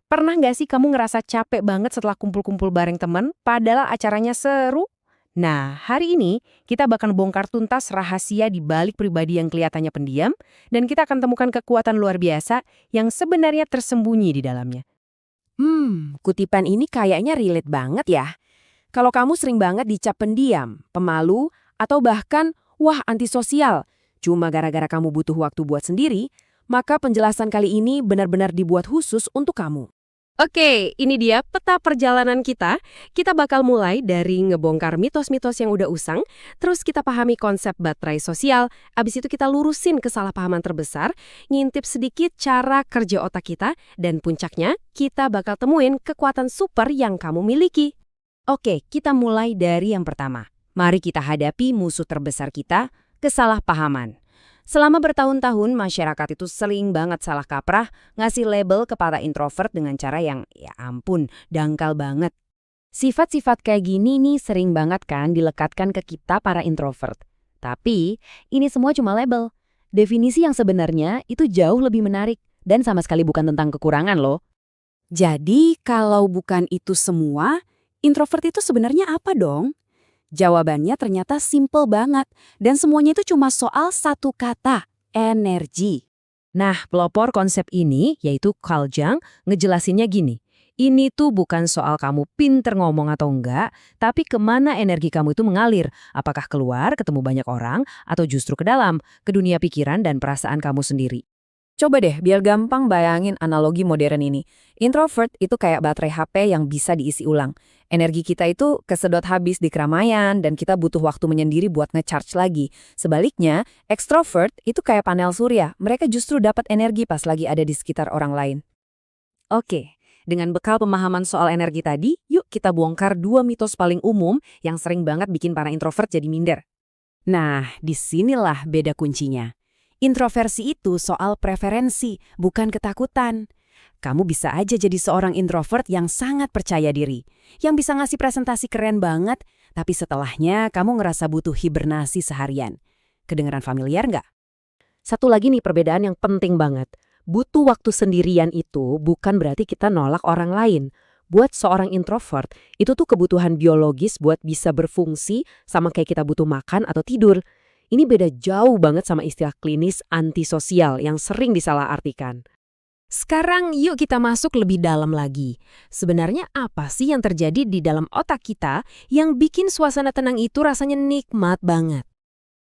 Pernah nggak sih kamu ngerasa capek banget setelah kumpul-kumpul bareng temen, padahal acaranya seru? Nah, hari ini kita bakal bongkar tuntas rahasia di balik pribadi yang kelihatannya pendiam, dan kita akan temukan kekuatan luar biasa yang sebenarnya tersembunyi di dalamnya. Kutipan ini kayaknya relate banget ya. Kalau kamu sering banget dicap pendiam, pemalu, atau bahkan, wah antisosial, cuma gara-gara kamu butuh waktu buat sendiri, maka penjelasan kali ini benar-benar dibuat khusus untuk kamu. Oke, ini dia peta perjalanan kita. Kita bakal mulai dari ngebongkar mitos-mitos yang udah usang, terus kita pahami konsep baterai sosial, abis itu kita lurusin kesalahpahaman terbesar, ngintip sedikit cara kerja otak kita, dan puncaknya, kita bakal temuin kekuatan super yang kamu miliki. Oke, kita mulai dari yang pertama. Mari kita hadapi musuh terbesar kita, kesalahpahaman. Selama bertahun-tahun, masyarakat itu sering banget salah kaprah ngasih label kepada introvert dengan cara yang, ya ampun, dangkal banget. Sifat-sifat kayak gini nih sering banget kan dilekatkan ke kita para introvert. Tapi, ini semua cuma label. Definisi yang sebenarnya itu jauh lebih menarik dan sama sekali bukan tentang kekurangan loh. Jadi, kalau bukan itu semua, introvert itu sebenarnya apa dong? Jawabannya ternyata simple banget, dan semuanya itu cuma soal satu kata, energi. Nah, pelopor konsep ini, yaitu Carl Jung, ngejelasinnya gini. Ini tuh bukan soal kamu pinter ngomong atau enggak, tapi kemana energi kamu itu mengalir. Apakah keluar, ketemu banyak orang, atau justru ke dalam, ke dunia pikiran dan perasaan kamu sendiri. Coba deh, biar gampang bayangin analogi modern ini. Introvert itu kayak baterai HP yang bisa diisi ulang. Energi kita itu kesedot habis di keramaian dan kita butuh waktu menyendiri buat nge-charge lagi. Sebaliknya, extrovert itu kayak panel surya. Mereka justru dapat energi pas lagi ada di sekitar orang lain. Oke, dengan bekal pemahaman soal energi tadi, yuk kita bongkar dua mitos paling umum yang sering banget bikin para introvert jadi minder. Nah, disinilah beda kuncinya. Introversi itu soal preferensi, bukan ketakutan. Kamu bisa aja jadi seorang introvert yang sangat percaya diri, yang bisa ngasih presentasi keren banget, tapi setelahnya kamu ngerasa butuh hibernasi seharian. Kedengeran familiar nggak? Satu lagi nih perbedaan yang penting banget. Butuh waktu sendirian itu bukan berarti kita nolak orang lain. Buat seorang introvert, itu tuh kebutuhan biologis buat bisa berfungsi sama kayak kita butuh makan atau tidur. Ini beda jauh banget sama istilah klinis antisosial yang sering disalahartikan. Sekarang yuk kita masuk lebih dalam lagi. Sebenarnya apa sih yang terjadi di dalam otak kita yang bikin suasana tenang itu rasanya nikmat banget?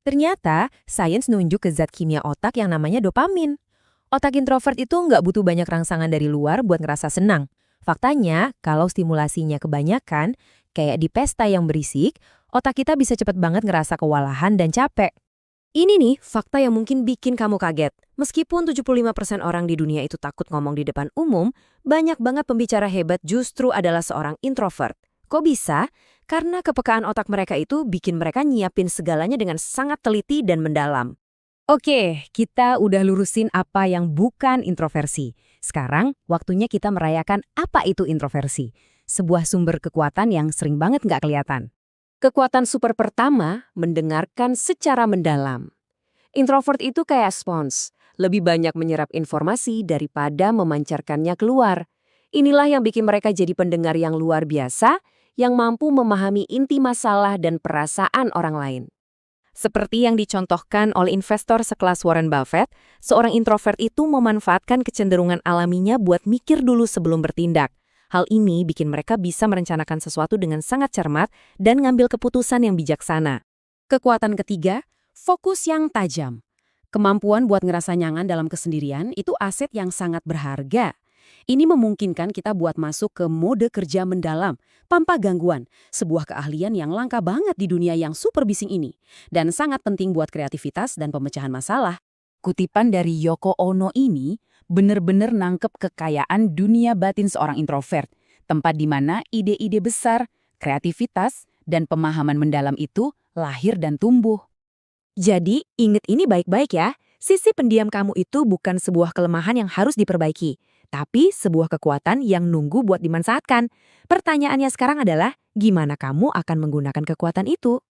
Ternyata, sains nunjuk ke zat kimia otak yang namanya dopamin. Otak introvert itu nggak butuh banyak rangsangan dari luar buat ngerasa senang. Faktanya, kalau stimulasinya kebanyakan, kayak di pesta yang berisik, otak kita bisa cepet banget ngerasa kewalahan dan capek. Ini nih fakta yang mungkin bikin kamu kaget. Meskipun 75% orang di dunia itu takut ngomong di depan umum, banyak banget pembicara hebat justru adalah seorang introvert. Kok bisa? Karena kepekaan otak mereka itu bikin mereka nyiapin segalanya dengan sangat teliti dan mendalam. Oke, kita udah lurusin apa yang bukan introversi. Sekarang, waktunya kita merayakan apa itu introversi. Sebuah sumber kekuatan yang sering banget nggak kelihatan. Kekuatan super pertama, mendengarkan secara mendalam. Introvert itu kayak spons, lebih banyak menyerap informasi daripada memancarkannya keluar. Inilah yang bikin mereka jadi pendengar yang luar biasa, yang mampu memahami inti masalah dan perasaan orang lain. Seperti yang dicontohkan oleh investor sekelas Warren Buffett, seorang introvert itu memanfaatkan kecenderungan alaminya buat mikir dulu sebelum bertindak. Hal ini bikin mereka bisa merencanakan sesuatu dengan sangat cermat dan ngambil keputusan yang bijaksana. Kekuatan ketiga, fokus yang tajam. Kemampuan buat ngerasa nyaman dalam kesendirian itu aset yang sangat berharga. Ini memungkinkan kita buat masuk ke mode kerja mendalam, tanpa gangguan, sebuah keahlian yang langka banget di dunia yang super bising ini, dan sangat penting buat kreativitas dan pemecahan masalah. Kutipan dari Yoko Ono ini bener-bener nangkep kekayaan dunia batin seorang introvert, tempat di mana ide-ide besar, kreativitas, dan pemahaman mendalam itu lahir dan tumbuh. Jadi, inget ini baik-baik ya. Sisi pendiam kamu itu bukan sebuah kelemahan yang harus diperbaiki, tapi sebuah kekuatan yang nunggu buat dimanfaatkan. Pertanyaannya sekarang adalah, gimana kamu akan menggunakan kekuatan itu?